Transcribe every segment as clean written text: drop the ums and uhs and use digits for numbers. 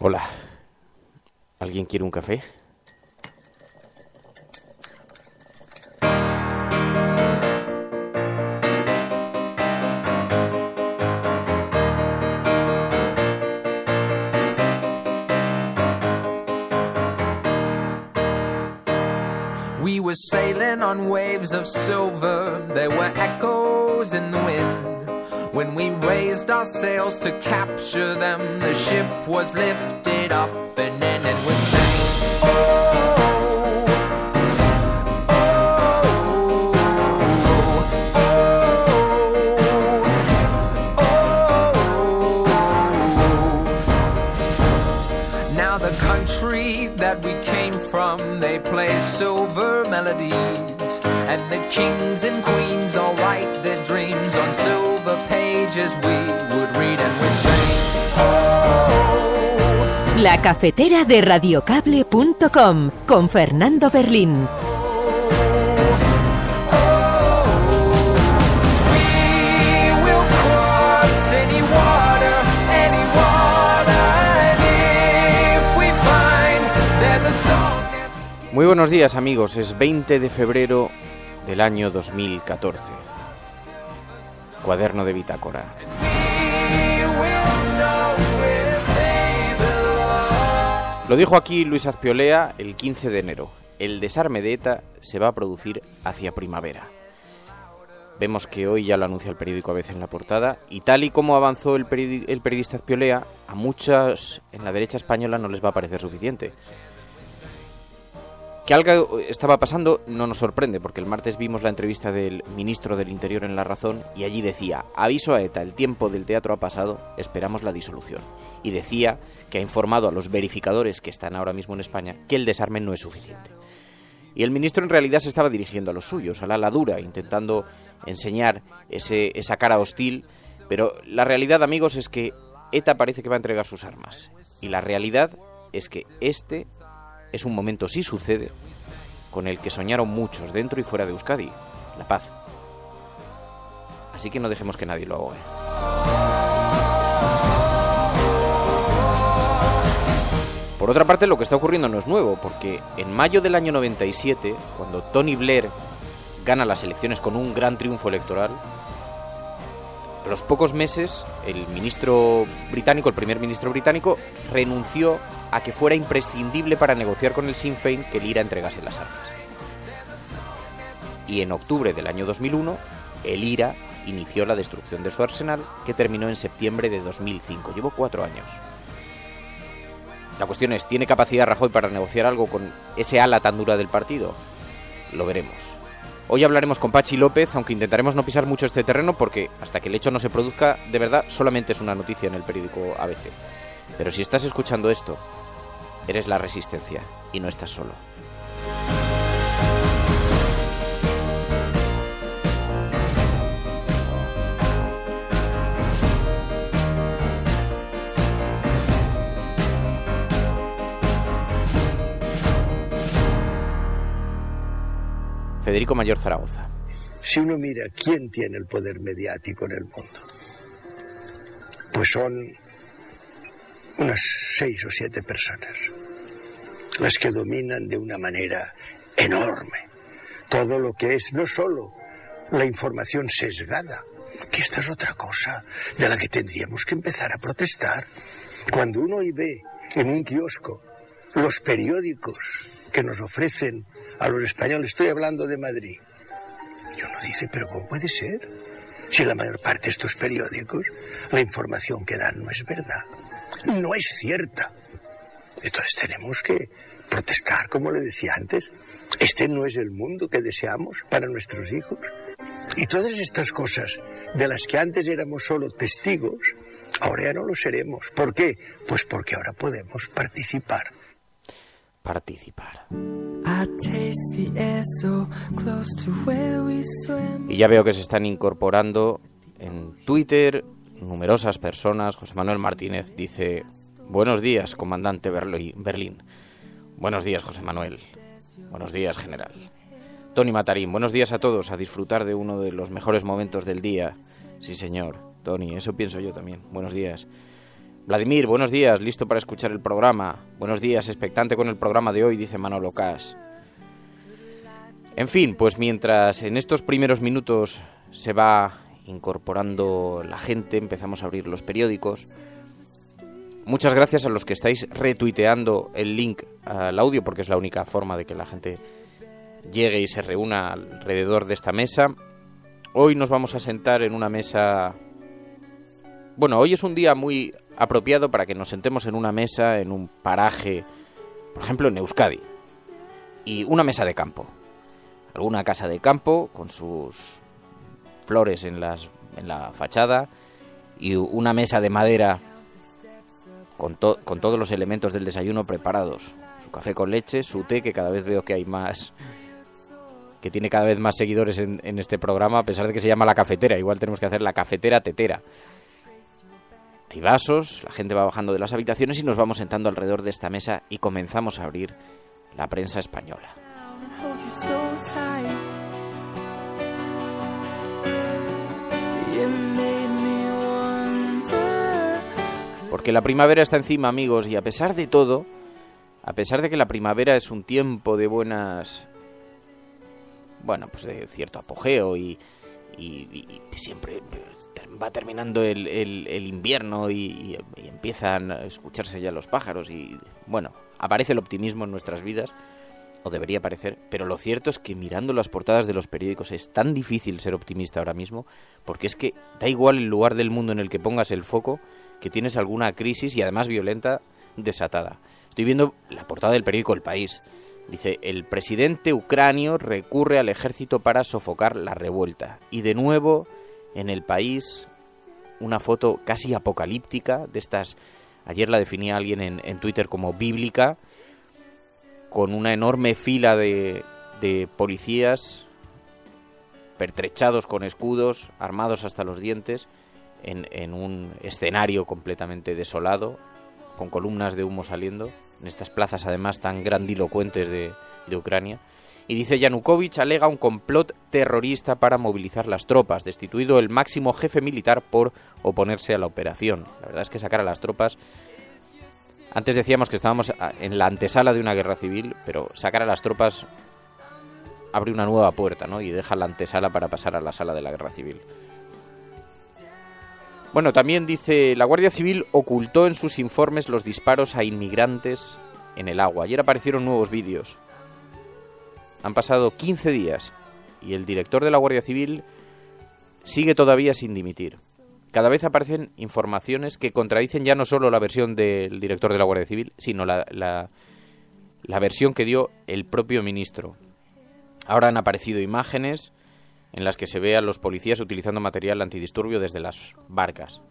Hola. ¿Alguien quiere un café? We were sailing on waves of silver. There were echoes in the wind. When we raised our sails to capture them, the ship was lifted up and then it was saying, oh, oh, oh, oh. Now the country that we came from, they play silver melodies, and the kings and queens all write their dreams on silver pages we would read and we sing. Oh. La cafetera de radiocable.com con Fernando Berlín. Muy buenos días, amigos. Es 20 de febrero del año 2014. Cuaderno de bitácora. Lo dijo aquí Luis Azpiolea el 15 de enero. El desarme de ETA se va a producir hacia primavera. Vemos que hoy ya lo anuncia el periódico ABC en la portada, y tal y como avanzó el periodista Azpiolea, a muchos en la derecha española no les va a parecer suficiente. Que algo estaba pasando no nos sorprende, porque el martes vimos la entrevista del ministro del Interior en La Razón y allí decía: aviso a ETA, el tiempo del teatro ha pasado, esperamos la disolución. Y decía que ha informado a los verificadores que están ahora mismo en España que el desarme no es suficiente. Y el ministro en realidad se estaba dirigiendo a los suyos, a la ala dura, intentando enseñar esa cara hostil, pero la realidad, amigos, es que ETA parece que va a entregar sus armas. Y la realidad es que este es un momento, si sucede, con el que soñaron muchos dentro y fuera de Euskadi: la paz. Así que no dejemos que nadie lo ahogue. Por otra parte, lo que está ocurriendo no es nuevo, porque en mayo del año 97, cuando Tony Blair gana las elecciones con un gran triunfo electoral, a los pocos meses el primer ministro británico renunció a que fuera imprescindible para negociar con el Sinn Féin que el IRA entregase las armas. Y en octubre del año 2001, el IRA inició la destrucción de su arsenal, que terminó en septiembre de 2005. Llevó 4 años. La cuestión es, ¿tiene capacidad Rajoy para negociar algo con ese ala tan dura del partido? Lo veremos. Hoy hablaremos con Pachi López, aunque intentaremos no pisar mucho este terreno, porque hasta que el hecho no se produzca, de verdad, solamente es una noticia en el periódico ABC. Pero si estás escuchando esto, eres la resistencia y no estás solo. Federico Mayor Zaragoza. Si uno mira quién tiene el poder mediático en el mundo, pues son unas 6 o 7 personas las que dominan de una manera enorme todo lo que es no solo la información sesgada, que esta es otra cosa de la que tendríamos que empezar a protestar. Cuando uno hoy ve en un kiosco los periódicos que nos ofrecen a los españoles, estoy hablando de Madrid, y uno dice, pero ¿cómo puede ser? Si la mayor parte de estos periódicos, la información que dan no es verdad, no es cierta. Entonces tenemos que protestar, como le decía antes. Este no es el mundo que deseamos para nuestros hijos. Y todas estas cosas de las que antes éramos solo testigos, ahora ya no lo seremos. ¿Por qué? Pues porque ahora podemos participar. Y ya veo que se están incorporando en Twitter numerosas personas. José Manuel Martínez dice: buenos días, comandante Berlín. Buenos días, José Manuel. Buenos días, general. Tony Matarín, buenos días a todos, a disfrutar de uno de los mejores momentos del día. Sí, señor. Tony, eso pienso yo también. Buenos días. Vladimir, buenos días, listo para escuchar el programa. Buenos días, expectante con el programa de hoy, dice Manolo Cas. En fin, pues mientras en estos primeros minutos se va incorporando la gente, empezamos a abrir los periódicos. Muchas gracias a los que estáis retuiteando el link al audio, porque es la única forma de que la gente llegue y se reúna alrededor de esta mesa. Hoy nos vamos a sentar en una mesa... Bueno, hoy es un día muy apropiado para que nos sentemos en una mesa, en un paraje, por ejemplo en Euskadi, y una mesa de campo. Alguna casa de campo con sus flores en la fachada y una mesa de madera con todos los elementos del desayuno preparados. Su café con leche, su té, que cada vez veo que hay más... que tiene cada vez más seguidores en este programa, a pesar de que se llama La Cafetera. Igual tenemos que hacer La Cafetera Tetera. Hay vasos, la gente va bajando de las habitaciones y nos vamos sentando alrededor de esta mesa y comenzamos a abrir la prensa española. Porque la primavera está encima, amigos, y a pesar de todo, a pesar de que la primavera es un tiempo de buenas... Bueno, pues de cierto apogeo y siempre va terminando el invierno y empiezan a escucharse ya los pájaros y, bueno, aparece el optimismo en nuestras vidas, o debería parecer, pero lo cierto es que mirando las portadas de los periódicos es tan difícil ser optimista ahora mismo, porque es que da igual el lugar del mundo en el que pongas el foco, que tienes alguna crisis y además violenta desatada. Estoy viendo la portada del periódico El País. Dice, el presidente ucranio recurre al ejército para sofocar la revuelta. Y de nuevo, en El País, una foto casi apocalíptica de estas, ayer la definía alguien en Twitter como bíblica, con una enorme fila de policías pertrechados con escudos, armados hasta los dientes, en un escenario completamente desolado, con columnas de humo saliendo, en estas plazas además tan grandilocuentes de Ucrania. Y dice, Yanukovych alega un complot terrorista para movilizar las tropas, destituido el máximo jefe militar por oponerse a la operación. La verdad es que sacar a las tropas... Antes decíamos que estábamos en la antesala de una guerra civil, pero sacar a las tropas abre una nueva puerta, ¿no? Y deja la antesala para pasar a la sala de la guerra civil. Bueno, también dice, la Guardia Civil ocultó en sus informes los disparos a inmigrantes en el agua. Ayer aparecieron nuevos vídeos. Han pasado 15 días y el director de la Guardia Civil sigue todavía sin dimitir. Cada vez aparecen informaciones que contradicen ya no solo la versión del director de la Guardia Civil, sino la versión que dio el propio ministro. Ahora han aparecido imágenes en las que se ve a los policías utilizando material antidisturbio desde las barcas.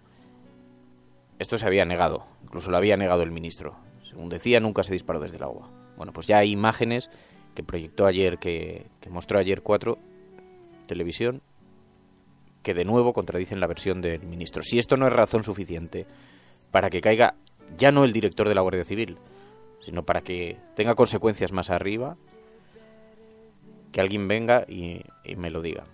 Esto se había negado, incluso lo había negado el ministro. Según decía, nunca se disparó desde el agua. Bueno, pues ya hay imágenes que proyectó ayer, que mostró ayer 4 Televisión, que de nuevo contradicen la versión del ministro. Si esto no es razón suficiente para que caiga ya no el director de la Guardia Civil, sino para que tenga consecuencias más arriba, que alguien venga y me lo diga.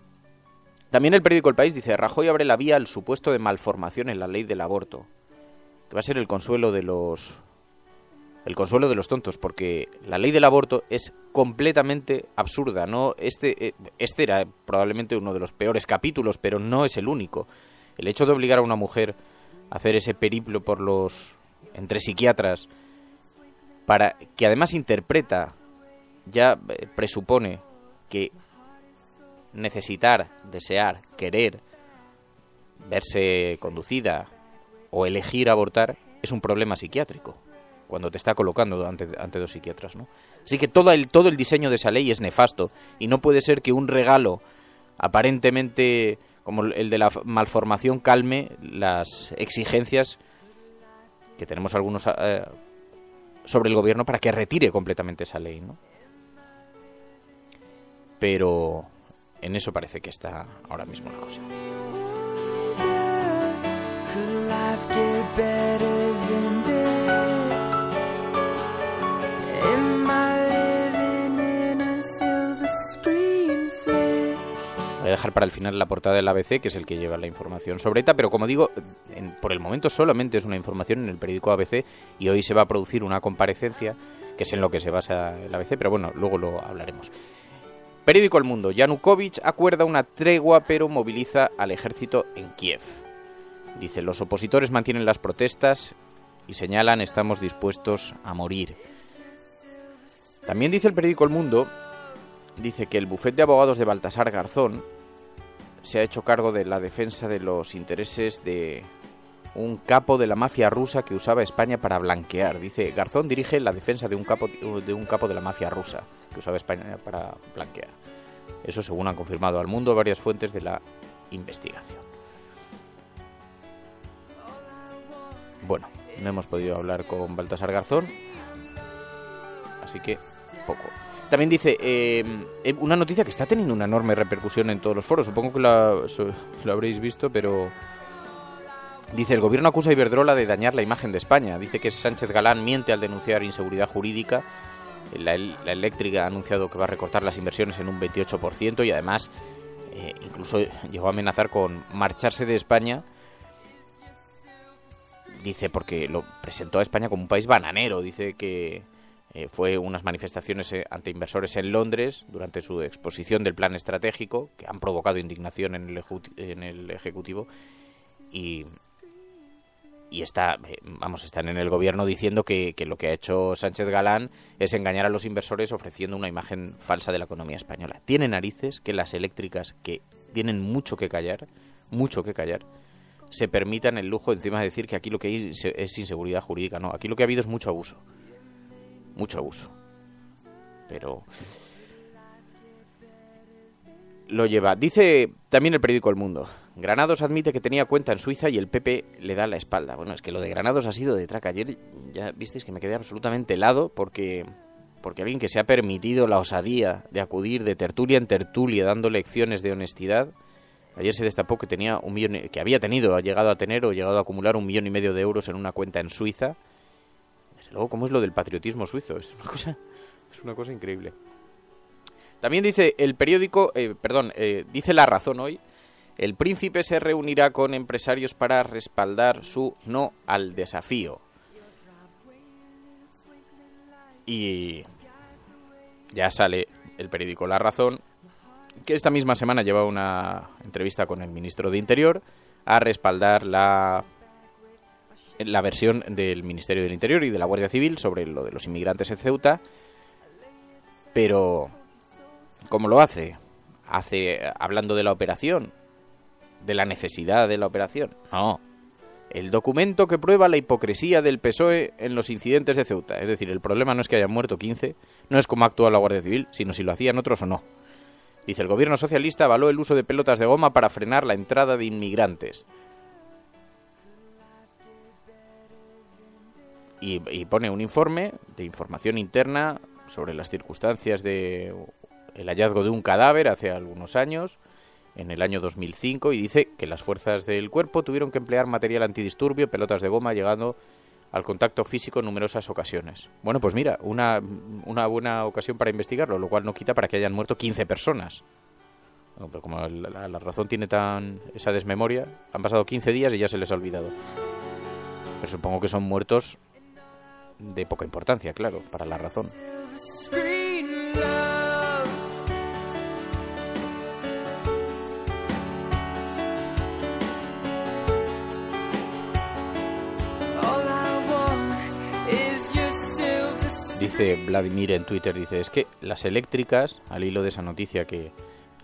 También el periódico El País dice, Rajoy abre la vía al supuesto de malformación en la ley del aborto, que va a ser el consuelo de los tontos, porque la ley del aborto es completamente absurda, ¿no? Este era probablemente uno de los peores capítulos, pero no es el único. El hecho de obligar a una mujer a hacer ese periplo entre psiquiatras, para que además interpreta, ya presupone que necesitar, desear, querer, verse conducida o elegir abortar es un problema psiquiátrico, cuando te está colocando ante 2 psiquiatras, ¿no? Así que todo el diseño de esa ley es nefasto y no puede ser que un regalo aparentemente como el de la malformación calme las exigencias que tenemos algunos sobre el gobierno para que retire completamente esa ley, ¿no? Pero en eso parece que está ahora mismo la cosa. Voy a dejar para el final la portada del ABC, que es el que lleva la información sobre ETA, pero como digo, por el momento solamente es una información en el periódico ABC, y hoy se va a producir una comparecencia, que es en lo que se basa el ABC, pero bueno, luego lo hablaremos. Periódico El Mundo. Yanukovych acuerda una tregua, pero moviliza al ejército en Kiev. Dice, los opositores mantienen las protestas y señalan, estamos dispuestos a morir. También dice el periódico El Mundo, dice que el bufete de abogados de Baltasar Garzón se ha hecho cargo de la defensa de los intereses de un capo de la mafia rusa que usaba España para blanquear. Dice, Garzón dirige la defensa de un capo de la mafia rusa que usaba España para blanquear. Eso según han confirmado al Mundo varias fuentes de la investigación. Bueno, no hemos podido hablar con Baltasar Garzón, así que poco. También dice una noticia que está teniendo una enorme repercusión en todos los foros. Supongo que lo habréis visto, pero dice, el gobierno acusa a Iberdrola de dañar la imagen de España. Dice que Sánchez Galán miente al denunciar inseguridad jurídica. La eléctrica ha anunciado que va a recortar las inversiones en un 28% y además incluso llegó a amenazar con marcharse de España. Dice, porque lo presentó a España como un país bananero. Dice que fue unas manifestaciones ante inversores en Londres durante su exposición del plan estratégico que han provocado indignación en el Ejecutivo y están en el gobierno diciendo que lo que ha hecho Sánchez Galán es engañar a los inversores ofreciendo una imagen falsa de la economía española. Tiene narices que las eléctricas, que tienen mucho que callar, se permitan el lujo encima de decir que aquí lo que hay es inseguridad jurídica. No, aquí lo que ha habido es mucho abuso. Pero lo lleva. Dice también el periódico El Mundo, Granados admite que tenía cuenta en Suiza y el PP le da la espalda. Bueno, es que lo de Granados ha sido de traca. Ayer ya visteis que me quedé absolutamente helado porque alguien que se ha permitido la osadía de acudir de tertulia en tertulia dando lecciones de honestidad. Ayer se destapó que tenía ha llegado a acumular 1,5 millones de euros en una cuenta en Suiza. Desde luego, ¿cómo es lo del patriotismo suizo? Es una cosa increíble. También dice el periódico, dice La Razón hoy, el príncipe se reunirá con empresarios para respaldar su no al desafío. Y ya sale el periódico La Razón, que esta misma semana lleva una entrevista con el ministro de Interior a respaldar la versión del Ministerio del Interior y de la Guardia Civil sobre lo de los inmigrantes en Ceuta. Pero ¿cómo lo hace? Hablando de la operación, de la necesidad de la operación. No. El documento que prueba la hipocresía del PSOE en los incidentes de Ceuta. Es decir, el problema no es que hayan muerto 15, no es cómo actúa la Guardia Civil, sino si lo hacían otros o no. Dice, el gobierno socialista avaló el uso de pelotas de goma para frenar la entrada de inmigrantes. Y pone un informe de información interna sobre las circunstancias de el hallazgo de un cadáver hace algunos años, en el año 2005, y dice que las fuerzas del cuerpo tuvieron que emplear material antidisturbio, pelotas de goma, llegando al contacto físico en numerosas ocasiones. Bueno, pues mira, una buena ocasión para investigarlo, lo cual no quita para que hayan muerto 15 personas. Bueno, pero como la Razón tiene esa desmemoria, han pasado 15 días y ya se les ha olvidado. Pero supongo que son muertos de poca importancia, claro, para La Razón. Dice Vladimir en Twitter, dice, es que las eléctricas, al hilo de esa noticia que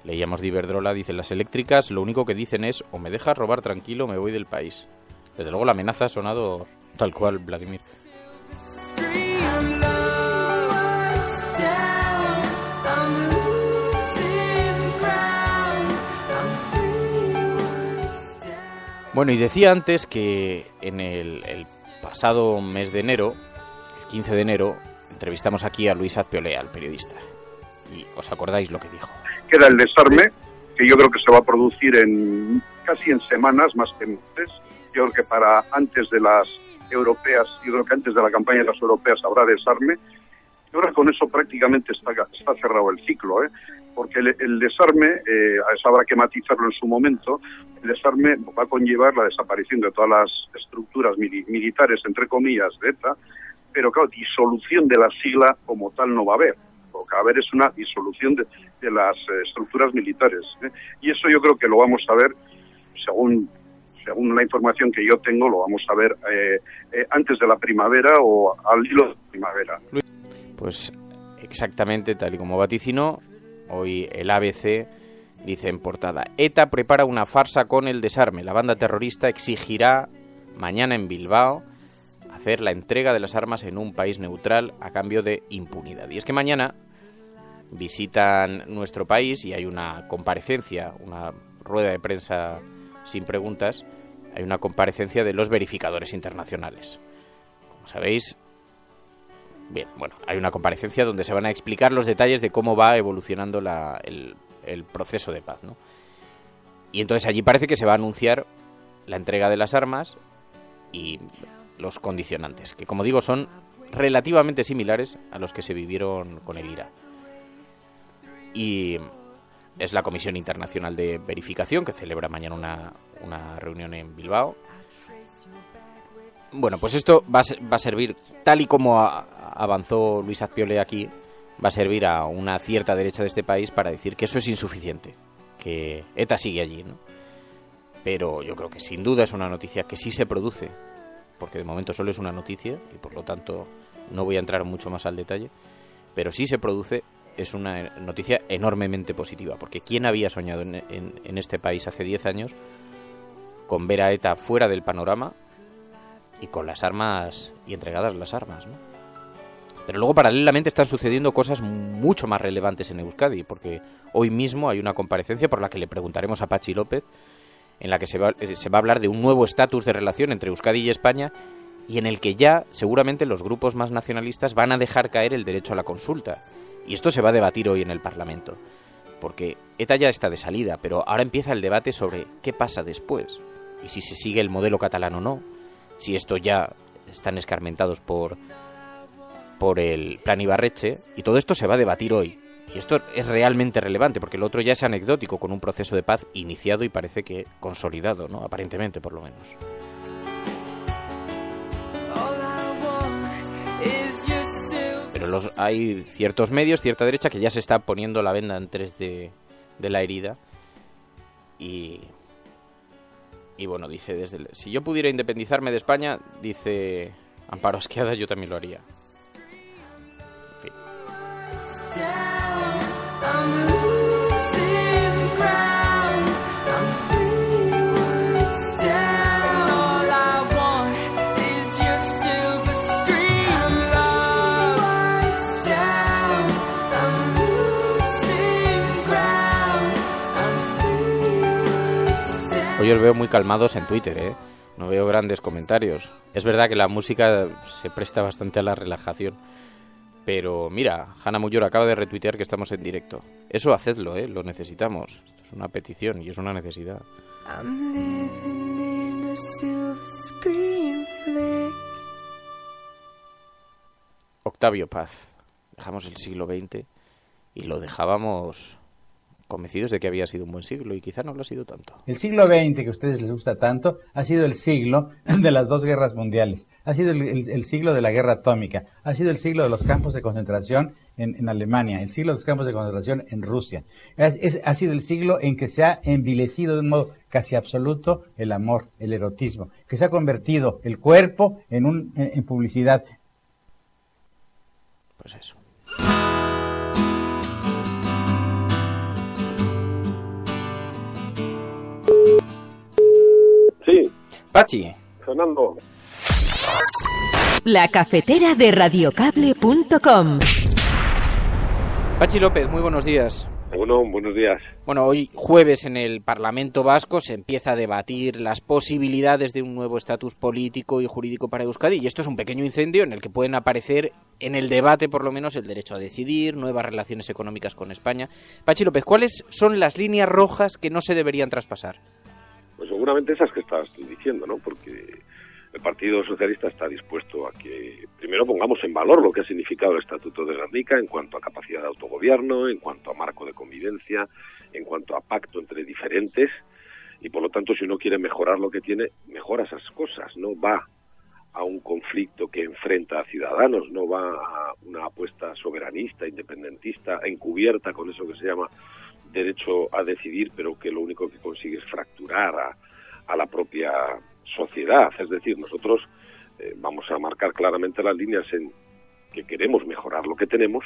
leíamos de Iberdrola, dice, las eléctricas lo único que dicen es, o me dejas robar tranquilo o me voy del país. Desde luego la amenaza ha sonado tal cual, Vladimir. Bueno, y decía antes que en el pasado mes de enero, el 15 de enero, entrevistamos aquí a Luis Azpiolea, el periodista. Y os acordáis lo que dijo. Queda el desarme, que yo creo que se va a producir casi en semanas, más que meses. Yo creo que para antes de las europeas, yo creo que antes de la campaña de las europeas habrá desarme. Yo creo que con eso prácticamente está cerrado el ciclo, porque el desarme, eso habrá que matizarlo en su momento, el desarme va a conllevar la desaparición de todas las estructuras militares, entre comillas, de ETA, pero claro, disolución de la sigla como tal no va a haber. Lo que va a haber es una disolución de las estructuras militares. Y eso yo creo que lo vamos a ver, según la información que yo tengo, lo vamos a ver antes de la primavera o al hilo de la primavera. Pues exactamente tal y como vaticinó, hoy el ABC dice en portada: ETA prepara una farsa con el desarme. La banda terrorista exigirá mañana en Bilbao hacer la entrega de las armas en un país neutral a cambio de impunidad. Y es que mañana visitan nuestro país y hay una comparecencia, una rueda de prensa sin preguntas, hay una comparecencia de los verificadores internacionales. Como sabéis, bien, bueno, hay una comparecencia donde se van a explicar los detalles de cómo va evolucionando el proceso de paz, ¿no? Y entonces allí parece que se va a anunciar la entrega de las armas y los condicionantes, que como digo son relativamente similares a los que se vivieron con el IRA. Y es la Comisión Internacional de Verificación, que celebra mañana una reunión en Bilbao. Bueno, pues esto va a servir, tal y como avanzó Luis Azpiole aquí, va a servir a una cierta derecha de este país para decir que eso es insuficiente, que ETA sigue allí, ¿no? Pero yo creo que sin duda es una noticia que sí se produce, porque de momento solo es una noticia y por lo tanto no voy a entrar mucho más al detalle, pero sí se produce. Es una noticia enormemente positiva, porque ¿quién había soñado en este país hace 10 años con ver a ETA fuera del panorama y con las armas y entregadas las armas, ¿no? Pero luego paralelamente están sucediendo cosas mucho más relevantes en Euskadi, porque hoy mismo hay una comparecencia por la que le preguntaremos a Patxi López, en la que se va a hablar de un nuevo estatus de relación entre Euskadi y España, y en el que ya seguramente los grupos más nacionalistas van a dejar caer el derecho a la consulta. Y esto se va a debatir hoy en el Parlamento, porque ETA ya está de salida, pero ahora empieza el debate sobre qué pasa después, y si se sigue el modelo catalán o no, si esto ya están escarmentados por el Plan Ibarretxe, y todo esto se va a debatir hoy. Y esto es realmente relevante, porque el otro ya es anecdótico, con un proceso de paz iniciado y parece que consolidado, ¿no? Aparentemente, por lo menos. Pero hay ciertos medios, cierta derecha, que ya se está poniendo la venda en 3D de la herida. Y bueno, dice, si yo pudiera independizarme de España, dice Amparo Asqueada, yo también lo haría. En fin. Hoy os veo muy calmados en Twitter, no veo grandes comentarios. Es verdad que la música se presta bastante a la relajación. Pero mira, Hanna Muyor acaba de retuitear que estamos en directo. Eso hacedlo, lo necesitamos. Esto es una petición y es una necesidad. Octavio Paz. Dejamos el siglo XX y lo dejábamos convencidos de que había sido un buen siglo, y quizá no lo ha sido tanto. El siglo XX, que a ustedes les gusta tanto, ha sido el siglo de las 2 guerras mundiales, ha sido el siglo de la guerra atómica, ha sido el siglo de los campos de concentración en Alemania, el siglo de los campos de concentración en Rusia. Ha sido el siglo en que se ha envilecido de un modo casi absoluto el amor, el erotismo, que se ha convertido el cuerpo en publicidad. Pues eso. Sí. Patxi. Fernando. La cafetera de radiocable.com. Patxi López, muy buenos días. Bueno, buenos días. Bueno, hoy jueves en el Parlamento Vasco se empieza a debatir las posibilidades de un nuevo estatus político y jurídico para Euskadi, y esto es un pequeño incendio en el que pueden aparecer en el debate por lo menos el derecho a decidir, nuevas relaciones económicas con España. Patxi López, ¿cuáles son las líneas rojas que no se deberían traspasar? Pues seguramente esas que estás diciendo, ¿no? Porque El Partido Socialista está dispuesto a que primero pongamos en valor lo que ha significado el Estatuto de Gernika en cuanto a capacidad de autogobierno, en cuanto a marco de convivencia, en cuanto a pacto entre diferentes, y por lo tanto si uno quiere mejorar lo que tiene, mejora esas cosas, no va a un conflicto que enfrenta a ciudadanos, no va a una apuesta soberanista, independentista, encubierta con eso que se llama derecho a decidir, pero que lo único que consigue es fracturar a la propia sociedad. Es decir, nosotros vamos a marcar claramente las líneas en que queremos mejorar lo que tenemos,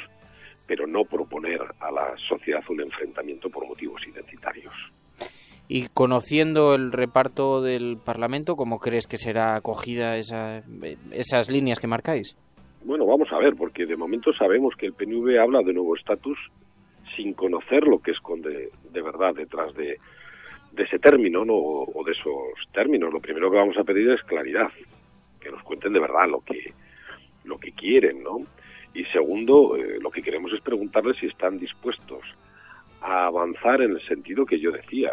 pero no proponer a la sociedad un enfrentamiento por motivos identitarios. Y conociendo el reparto del Parlamento, ¿cómo crees que será acogida esas líneas que marcáis? Bueno, vamos a ver, porque de momento sabemos que el PNV habla de nuevo estatus sin conocer lo que esconde de verdad detrás de ese término, ¿no? O de esos términos. Lo primero que vamos a pedir es claridad, que nos cuenten de verdad lo que quieren, ¿no? Y segundo, lo que queremos es preguntarles si están dispuestos a avanzar en el sentido que yo decía.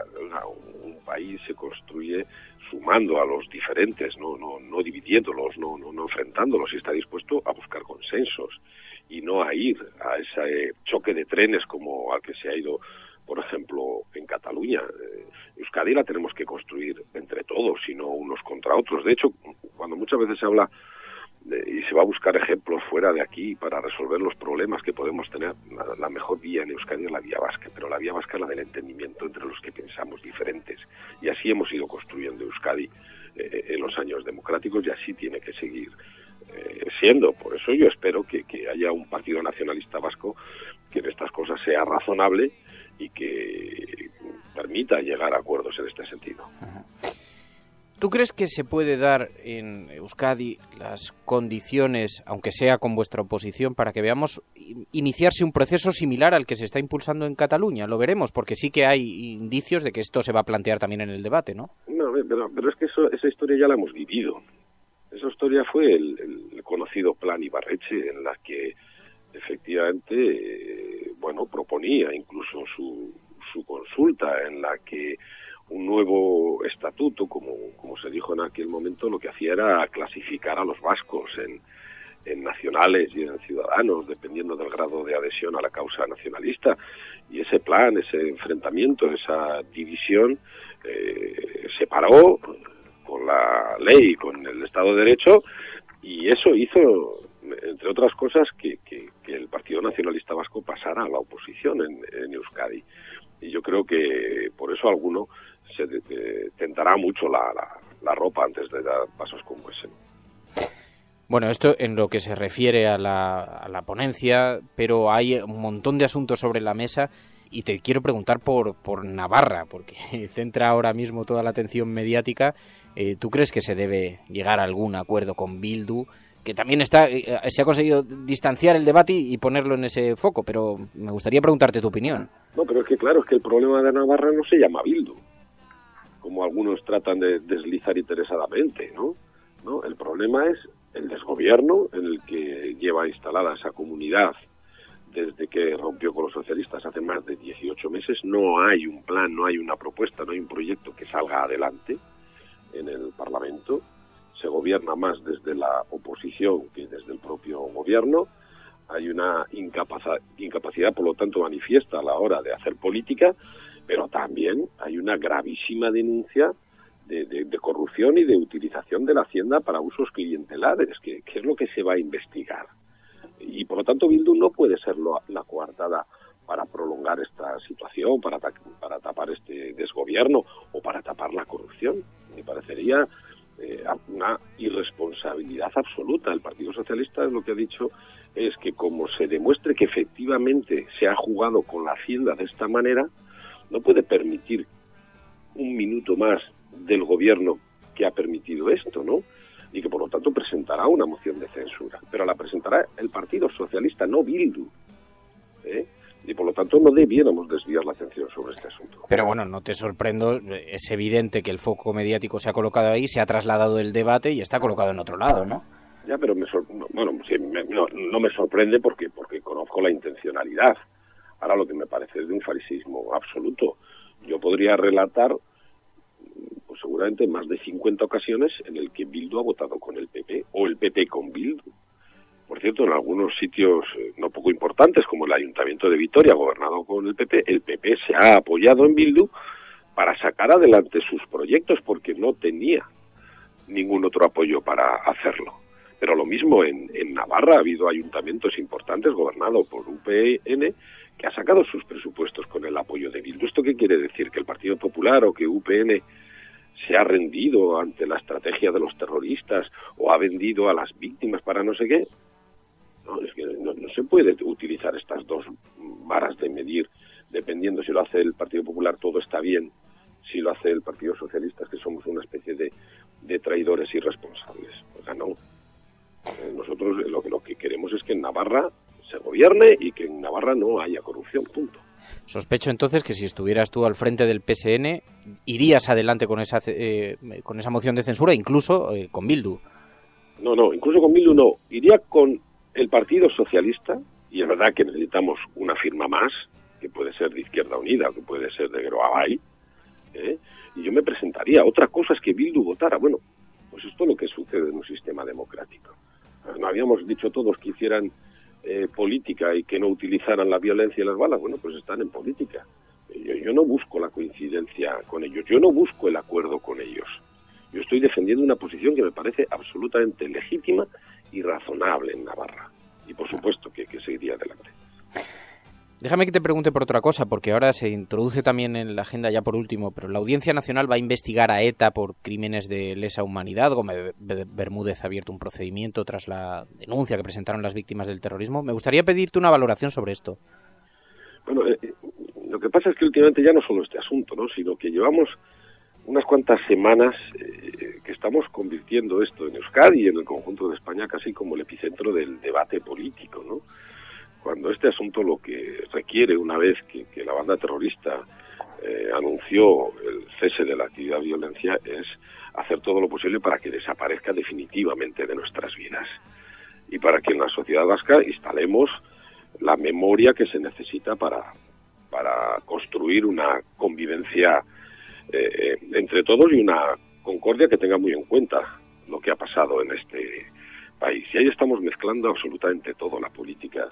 Un país se construye sumando a los diferentes, no dividiéndolos, no enfrentándolos, y está dispuesto a buscar consensos y no a ir a ese choque de trenes como al que se ha ido, por ejemplo, en Cataluña. Euskadi la tenemos que construir entre todos y no unos contra otros. De hecho, cuando muchas veces se habla y se va a buscar ejemplos fuera de aquí para resolver los problemas que podemos tener, la mejor vía en Euskadi es la vía vasca, pero la vía vasca es la del entendimiento entre los que pensamos diferentes, y así hemos ido construyendo Euskadi en los años democráticos, y así tiene que seguir siendo. Por eso yo espero que haya un partido nacionalista vasco que en estas cosas sea razonable y que permita llegar a acuerdos en este sentido. ¿Tú crees que se puede dar en Euskadi las condiciones, aunque sea con vuestra oposición, para que veamos iniciarse un proceso similar al que se está impulsando en Cataluña? Lo veremos, porque sí que hay indicios de que esto se va a plantear también en el debate, ¿no? No, pero es que esa historia ya la hemos vivido. Esa historia fue el conocido Plan Ibarretxe, en la que efectivamente, proponía incluso su consulta, en la que un nuevo estatuto, como se dijo en aquel momento, lo que hacía era clasificar a los vascos en nacionales y en ciudadanos, dependiendo del grado de adhesión a la causa nacionalista. Y ese plan, ese enfrentamiento, esa división, se paró con la ley, con el Estado de Derecho, y eso hizo, entre otras cosas, que el Partido Nacionalista Vasco pasara a la oposición en Euskadi. Y yo creo que por eso alguno se tentará mucho la ropa antes de dar pasos como ese. Bueno, esto en lo que se refiere a la ponencia, pero hay un montón de asuntos sobre la mesa, y te quiero preguntar por Navarra, porque centra ahora mismo toda la atención mediática. ¿Tú crees que se debe llegar a algún acuerdo con Bildu, que también se ha conseguido distanciar el debate y ponerlo en ese foco? Pero me gustaría preguntarte tu opinión. No, pero es que claro, es que el problema de Navarra no se llama Bildu, como algunos tratan de deslizar interesadamente, ¿no? No, el problema es el desgobierno en el que lleva instalada esa comunidad desde que rompió con los socialistas hace más de 18 meses. No hay un plan, no hay una propuesta, no hay un proyecto que salga adelante en el Parlamento. Se gobierna más desde la oposición que desde el propio gobierno. Hay una incapacidad, por lo tanto, manifiesta a la hora de hacer política, pero también hay una gravísima denuncia de corrupción y de utilización de la hacienda para usos clientelares, que es lo que se va a investigar. Y por lo tanto Bildu no puede ser la coartada para prolongar esta situación, para tapar este desgobierno o para tapar la corrupción. Me parecería una irresponsabilidad absoluta. El Partido Socialista lo que ha dicho es que como se demuestre que efectivamente se ha jugado con la hacienda de esta manera, no puede permitir un minuto más del gobierno que ha permitido esto, ¿no? Y que por lo tanto presentará una moción de censura, pero la presentará el Partido Socialista, no Bildu, y por lo tanto no debiéramos desviar la atención sobre este asunto. Pero bueno, no te sorprendo, es evidente que el foco mediático se ha colocado ahí, se ha trasladado el debate y está colocado en otro lado, ¿no? Ya, pero no me sorprende porque conozco la intencionalidad. Ahora lo que me parece es de un fariseísmo absoluto. Yo podría relatar, pues seguramente más de 50 ocasiones en el que Bildu ha votado con el PP o el PP con Bildu. Por cierto, en algunos sitios no poco importantes, como el Ayuntamiento de Vitoria, gobernado con el PP se ha apoyado en Bildu para sacar adelante sus proyectos porque no tenía ningún otro apoyo para hacerlo. Pero lo mismo en Navarra ha habido ayuntamientos importantes gobernados por UPN que ha sacado sus presupuestos con el apoyo de Bildu. ¿Esto qué quiere decir? ¿Que el Partido Popular o que UPN se ha rendido ante la estrategia de los terroristas o ha vendido a las víctimas para no sé qué? No, es que no se puede utilizar estas dos varas de medir dependiendo si lo hace el Partido Popular todo está bien, si lo hace el Partido Socialista es que somos una especie de traidores irresponsables. O sea, no. Nosotros lo que queremos es que en Navarra se gobierne y que en Navarra no haya corrupción, punto. Sospecho entonces que si estuvieras tú al frente del PSN irías adelante con esa moción de censura, incluso con Bildu. No, incluso con Bildu no. Iría con el Partido Socialista, y es verdad que necesitamos una firma más, que puede ser de Izquierda Unida, que puede ser de Groabay, y yo me presentaría. Otra cosa es que Bildu votara. Bueno, pues esto es lo que sucede en un sistema democrático. No habíamos dicho todos que hicieran política y que no utilizaran la violencia y las balas. Bueno, pues están en política. Yo no busco la coincidencia con ellos, yo no busco el acuerdo con ellos. Yo estoy defendiendo una posición que me parece absolutamente legítima y razonable en Navarra. Y por supuesto que seguiría adelante. Déjame que te pregunte por otra cosa, porque ahora se introduce también en la agenda, ya por último, pero la Audiencia Nacional va a investigar a ETA por crímenes de lesa humanidad. Gómez Bermúdez ha abierto un procedimiento tras la denuncia que presentaron las víctimas del terrorismo. Me gustaría pedirte una valoración sobre esto. Bueno, lo que pasa es que últimamente ya no solo este asunto, ¿no?, sino que llevamos unas cuantas semanas que estamos convirtiendo esto en Euskadi y en el conjunto de España casi como el epicentro del debate político, ¿no? Cuando este asunto lo que requiere, una vez que la banda terrorista anunció el cese de la actividad de violencia, es hacer todo lo posible para que desaparezca definitivamente de nuestras vidas y para que en la sociedad vasca instalemos la memoria que se necesita para construir una convivencia entre todos y una concordia que tenga muy en cuenta lo que ha pasado en este país. Y ahí estamos mezclando absolutamente todo, la política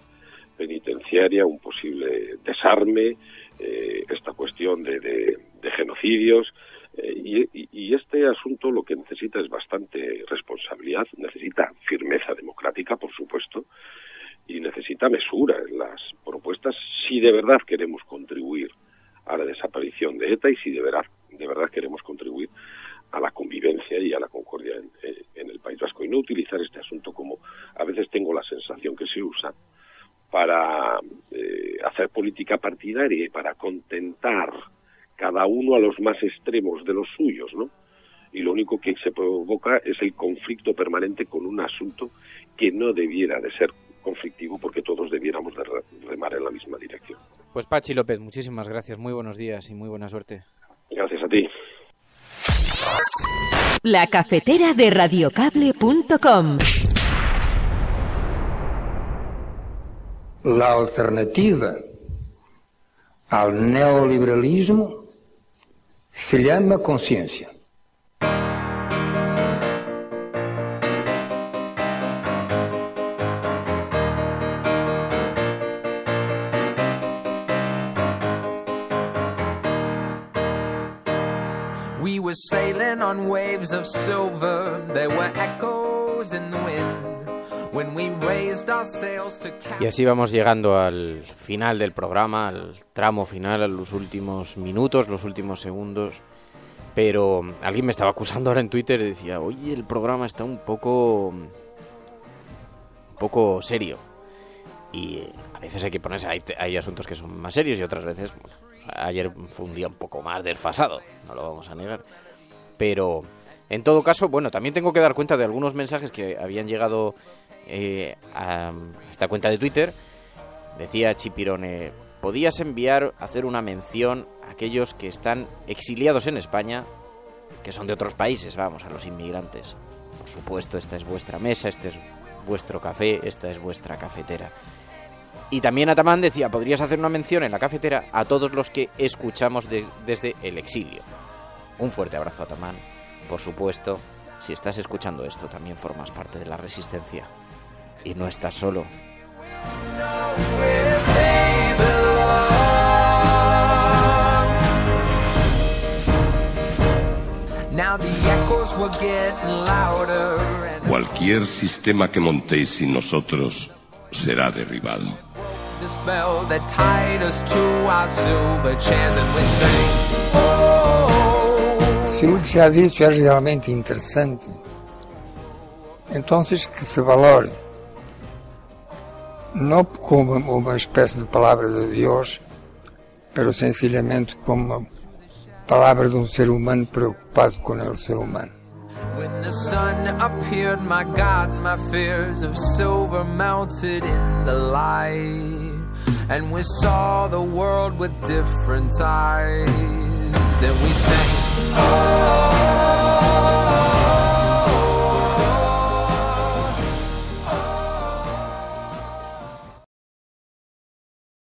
penitenciaria, un posible desarme, esta cuestión de genocidios, y este asunto lo que necesita es bastante responsabilidad, necesita firmeza democrática, por supuesto, y necesita mesura en las propuestas si de verdad queremos contribuir a la desaparición de ETA y si de verdad queremos contribuir a la convivencia y a la concordia en el País Vasco, y no utilizar este asunto como a veces tengo la sensación que se usa para hacer política partidaria y para contentar cada uno a los más extremos de los suyos, ¿no? Y lo único que se provoca es el conflicto permanente con un asunto que no debiera de ser conflictivo porque todos debiéramos de remar en la misma dirección. Pues Pachi López, muchísimas gracias, muy buenos días y muy buena suerte. Gracias a ti. La cafetera de radiocable.com. La alternativa al neoliberalismo se llama conciencia. We were sailing on waves of silver. There were echoes in the wind. Y así vamos llegando al final del programa, al tramo final, a los últimos minutos, los últimos segundos. Pero alguien me estaba acusando ahora en Twitter y decía, oye, el programa está un poco serio. Y a veces hay que ponerse, hay asuntos que son más serios y otras veces, pues, ayer fue un día un poco más desfasado, no lo vamos a negar. Pero en todo caso, bueno, también tengo que dar cuenta de algunos mensajes que habían llegado a esta cuenta de Twitter. Decía Chipirone, podías hacer una mención a aquellos que están exiliados en España, que son de otros países, vamos, a los inmigrantes. Por supuesto, esta es vuestra mesa, este es vuestro café, esta es vuestra cafetera. Y también Atamán decía, podrías hacer una mención en la cafetera a todos los que escuchamos desde el exilio. Un fuerte abrazo, Atamán. Por supuesto, si estás escuchando esto, también formas parte de la resistencia. Y no estás solo. Cualquier sistema que montéis sin nosotros será derribado. Se o que se ha dicho é realmente interessante, então que se valore, não como uma espécie de palavra de Deus, mas sencillamente como uma palavra de um ser humano preocupado com o ser humano. When the sun appeared, my God, my fears of silver melted in the light, and we saw the world with different eyes, and we sang, oh.